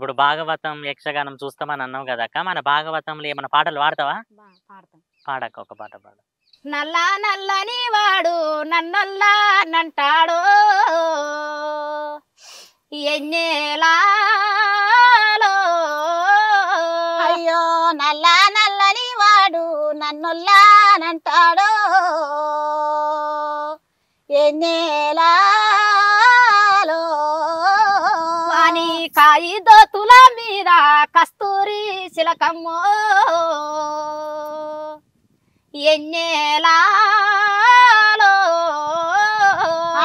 ఇప్పుడు భాగవతం యక్షగానం చూస్తామని అన్నావు కదక్క, మన భాగవతంలో ఏమైనా పాటలు పాడతావా? పాడక్క, ఒక పాట పాడు. నల్ల నల్లని వాడు నన్నల్లా నంటాడు ఎన్నేలాలో, అయ్యో నల్ల నల్లని వాడు నన్నొల్లా నంటాడు ఎన్నేలాలో, అని కాయి దోతుల మీద కస్తూరి శిలకమ్మో ఎన్నేలాలో,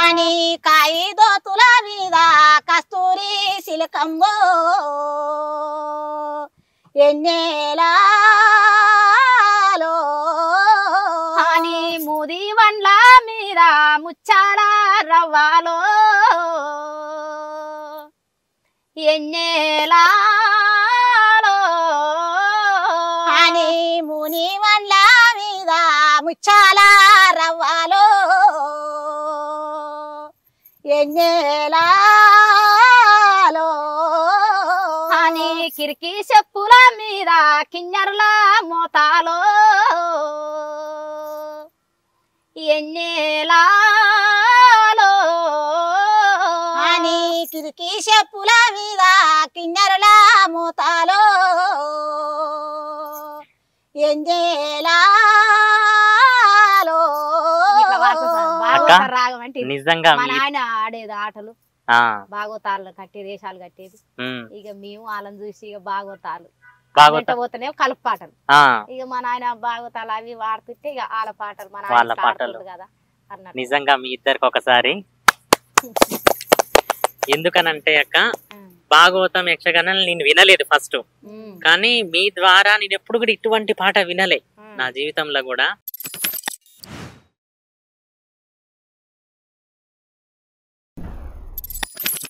అని కాయి దోతుల మీద కస్తూరి శిలకమ్మో ఎన్నేలాలో, అని ముది వండ్ల మీద ముచ్చాల రవ్వాలో ఎన్నేలాలో, అని ముని వండ్ల మీద ముచ్చాల రవ్వాలో ఎన్నేలాలో, అని కిరికి చెప్పుల మీద కిన్నెరల మోతాలో ఎన్నేలాలో, అని కిరికి చెప్పుల మీద కిన్నెరల మూతాలో ఎంజేలాలో. ఇట్లా వాడుతా సార్. భాగవత రాగం అంటే ఇది. నిజంగా మా నాయన ఆడేది ఆటలు, ఆ, భాగవతాలు కట్టేది, వేషాలు కట్టేది. ఉమ్, ఇక మేము వాళ్ళని చూసి ఇక భాగవతాలు భాగవత పోతేనే కలుపు పాటలు. ఆ, ఇక మా నాయన భాగవతాలు అవి వాడుతుంటే ఇక వాళ్ళ పాటలు మన వాళ్ళ పాటలు. కదా అన్నట్టు. నిజంగా మీ ఇద్దరికి ఒకసారి. ఎందుకనంటే అక్క, భాగవతం యక్షగానం నేను వినలేదు ఫస్ట్, కానీ మీ ద్వారా నేను ఎప్పుడు కూడా ఇటువంటి పాట వినలే నా జీవితంలో కూడా.